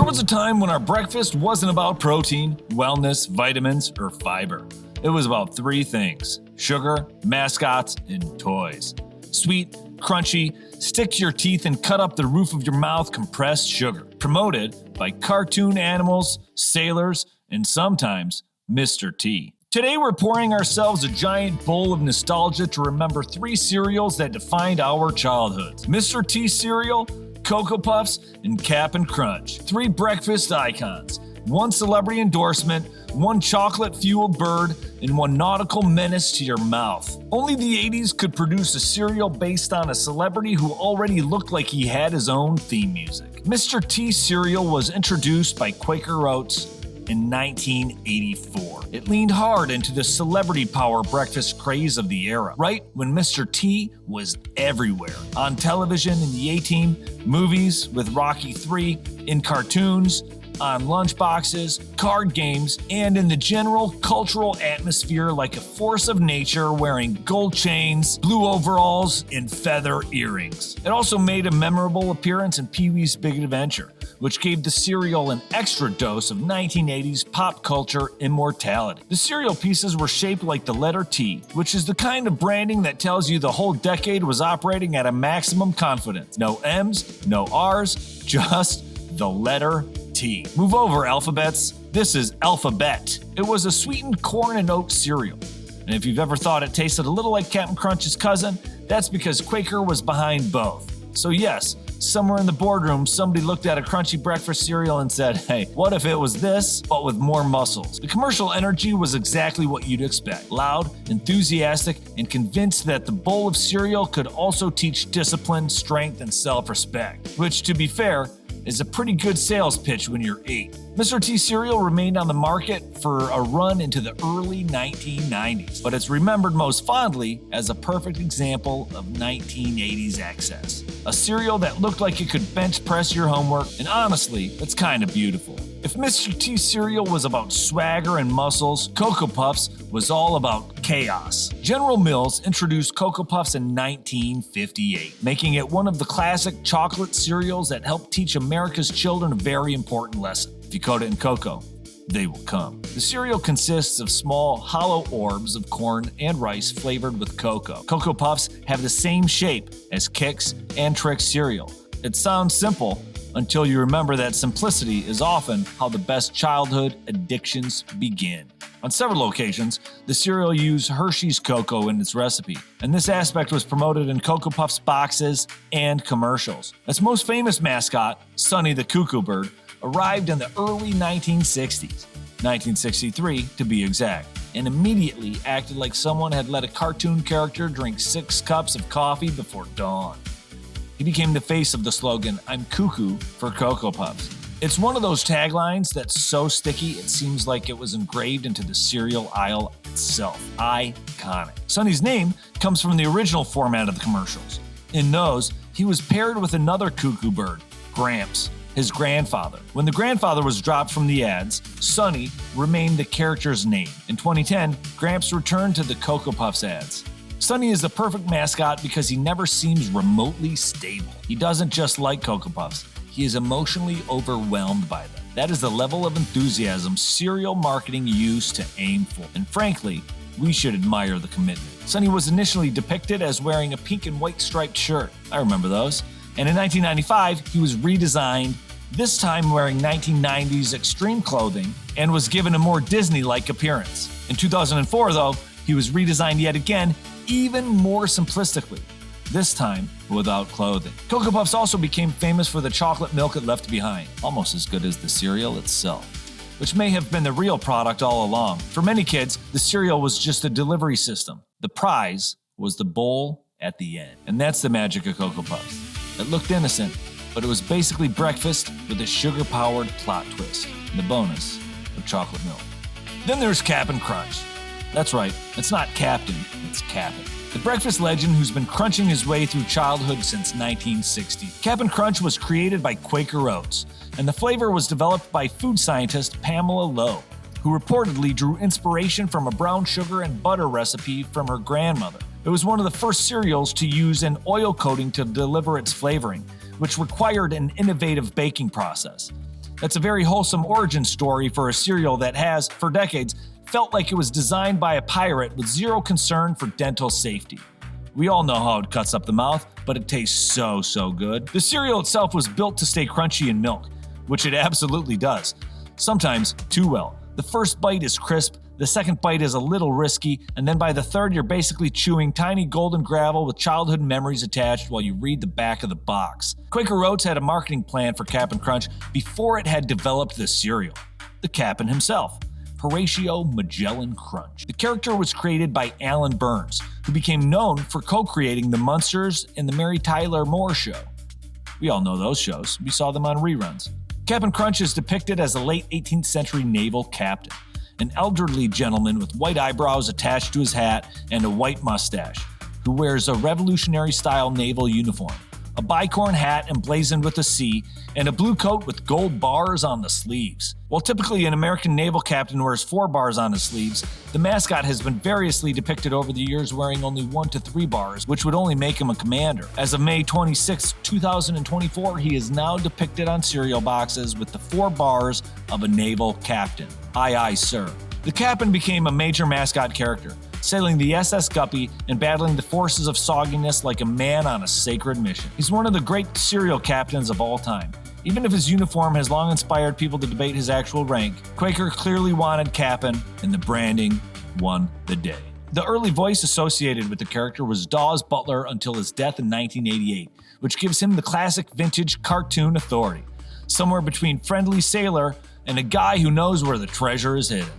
was a time when our breakfast wasn't about protein, wellness, vitamins, or fiber. It was about three things: sugar, mascots, and toys. Sweet, crunchy, stick to your teeth and cut up the roof of your mouth compressed sugar. Promoted by cartoon animals, sailors, and sometimes Mr. T. Today we're pouring ourselves a giant bowl of nostalgia to remember three cereals that defined our childhoods. Mr. T cereal, Cocoa Puffs, and Cap'n Crunch. Three breakfast icons. One celebrity endorsement, one chocolate-fueled bird, and one nautical menace to your mouth. Only the 80s could produce a cereal based on a celebrity who already looked like he had his own theme music. Mr. T cereal was introduced by Quaker Oats in 1984. It leaned hard into the celebrity power breakfast craze of the era, right when Mr. T was everywhere. On television in the A-Team, movies with Rocky III, in cartoons, on lunchboxes, card games, and in the general cultural atmosphere like a force of nature wearing gold chains, blue overalls, and feather earrings. It also made a memorable appearance in Pee-wee's Big Adventure, which gave the cereal an extra dose of 1980s pop culture immortality. The cereal pieces were shaped like the letter T, which is the kind of branding that tells you the whole decade was operating at a maximum confidence. No M's, no R's, just the letter T. Move over, alphabets. This is Alphabet. It was a sweetened corn and oat cereal. And if you've ever thought it tasted a little like Cap'n Crunch's cousin, that's because Quaker was behind both. So yes, somewhere in the boardroom, somebody looked at a crunchy breakfast cereal and said, hey, what if it was this, but with more muscles? The commercial energy was exactly what you'd expect. Loud, enthusiastic, and convinced that the bowl of cereal could also teach discipline, strength, and self-respect. Which, to be fair, is a pretty good sales pitch when you're 8. Mr. T cereal remained on the market for a run into the early 1990s, but it's remembered most fondly as a perfect example of 1980s excess. A cereal that looked like it could bench press your homework, and honestly, it's kind of beautiful. If Mr. T cereal was about swagger and muscles, Cocoa Puffs was all about chaos. General Mills introduced Cocoa Puffs in 1958, making it one of the classic chocolate cereals that helped teach America's children a very important lesson. If you coat it in cocoa, they will come. The cereal consists of small, hollow orbs of corn and rice flavored with cocoa. Cocoa Puffs have the same shape as Kix and Trix cereal. It sounds simple until you remember that simplicity is often how the best childhood addictions begin. On several occasions, the cereal used Hershey's cocoa in its recipe, and this aspect was promoted in Cocoa Puffs boxes and commercials. Its most famous mascot, Sonny the Cuckoo Bird, arrived in the early 1960s, 1963 to be exact, and immediately acted like someone had let a cartoon character drink 6 cups of coffee before dawn. He became the face of the slogan, "I'm cuckoo for Cocoa Puffs." It's one of those taglines that's so sticky it seems like it was engraved into the cereal aisle itself. Iconic. Sonny's name comes from the original format of the commercials. In those, he was paired with another cuckoo bird, Gramps, his grandfather. When the grandfather was dropped from the ads, Sonny remained the character's name. In 2010, Gramps returned to the Cocoa Puffs ads. Sonny is the perfect mascot because he never seems remotely stable. He doesn't just like Cocoa Puffs. He is emotionally overwhelmed by them. That is the level of enthusiasm cereal marketing used to aim for. And frankly, we should admire the commitment. Sonny was initially depicted as wearing a pink and white striped shirt. I remember those. And in 1995, he was redesigned, this time wearing 1990s extreme clothing, and was given a more Disney-like appearance. In 2004, though, he was redesigned yet again, even more simplistically, this time without clothing. Cocoa Puffs also became famous for the chocolate milk it left behind, almost as good as the cereal itself, which may have been the real product all along. For many kids, the cereal was just a delivery system. The prize was the bowl at the end. And that's the magic of Cocoa Puffs. It looked innocent, but it was basically breakfast with a sugar-powered plot twist, and the bonus of chocolate milk. Then there's Cap'n Crunch. That's right, it's not Captain, it's Cap'n. The breakfast legend who's been crunching his way through childhood since 1960. Cap'n Crunch was created by Quaker Oats, and the flavor was developed by food scientist Pamela Lowe, who reportedly drew inspiration from a brown sugar and butter recipe from her grandmother. It was one of the first cereals to use an oil coating to deliver its flavoring, which required an innovative baking process. That's a very wholesome origin story for a cereal that has, for decades, felt like it was designed by a pirate with zero concern for dental safety. We all know how it cuts up the mouth, but it tastes so good. The cereal itself was built to stay crunchy in milk, which it absolutely does. Sometimes too well. The first bite is crisp, the second bite is a little risky, and then by the third you're basically chewing tiny golden gravel with childhood memories attached while you read the back of the box. Quaker Oats had a marketing plan for Cap'n Crunch before it had developed the cereal. The Cap'n himself, Horatio Magellan Crunch. The character was created by Alan Burns, who became known for co-creating The Munsters and The Mary Tyler Moore Show. We all know those shows. We saw them on reruns. Cap'n Crunch is depicted as a late 18th century naval captain, an elderly gentleman with white eyebrows attached to his hat and a white mustache, who wears a revolutionary-style naval uniform, a bicorn hat emblazoned with a C, and a blue coat with gold bars on the sleeves. While typically an American naval captain wears 4 bars on his sleeves, the mascot has been variously depicted over the years wearing only 1 to 3 bars, which would only make him a commander. As of May 26, 2024, he is now depicted on cereal boxes with the 4 bars of a naval captain. Aye, aye, sir. The Cap'n became a major mascot character, sailing the SS Guppy and battling the forces of sogginess like a man on a sacred mission. He's one of the great cereal captains of all time. Even if his uniform has long inspired people to debate his actual rank, Quaker clearly wanted Cap'n, and the branding won the day. The early voice associated with the character was Dawes Butler until his death in 1988, which gives him the classic vintage cartoon authority, somewhere between friendly sailor and a guy who knows where the treasure is hidden.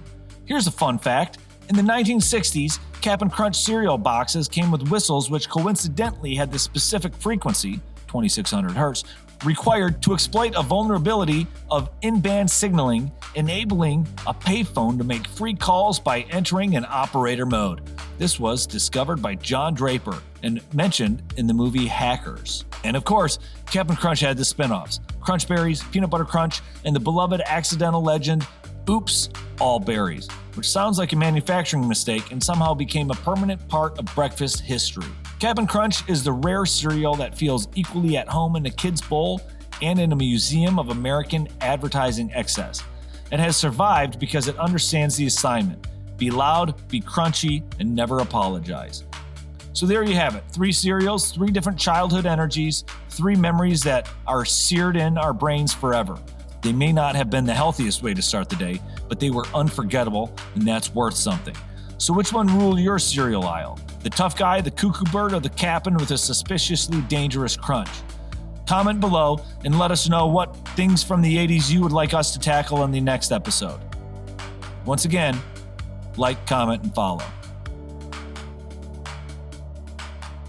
Here's a fun fact. In the 1960s, Cap'n Crunch cereal boxes came with whistles which coincidentally had the specific frequency, 2600 Hz, required to exploit a vulnerability of in-band signaling, enabling a payphone to make free calls by entering an operator mode. This was discovered by John Draper and mentioned in the movie Hackers. And of course, Cap'n Crunch had the spin-offs, Crunch Berries, Peanut Butter Crunch, and the beloved accidental legend, Oops, All Berries, which sounds like a manufacturing mistake and somehow became a permanent part of breakfast history. Cap'n Crunch is the rare cereal that feels equally at home in a kid's bowl and in a museum of American advertising excess. It has survived because it understands the assignment: be loud, be crunchy, and never apologize. So there you have it. 3 cereals, 3 different childhood energies, 3 memories that are seared in our brains forever. They may not have been the healthiest way to start the day, but they were unforgettable, and that's worth something. So which one ruled your cereal aisle? The tough guy, the cuckoo bird, or the Cap'n with a suspiciously dangerous crunch? Comment below and let us know what things from the 80s you would like us to tackle in the next episode. Once again, like, comment, and follow.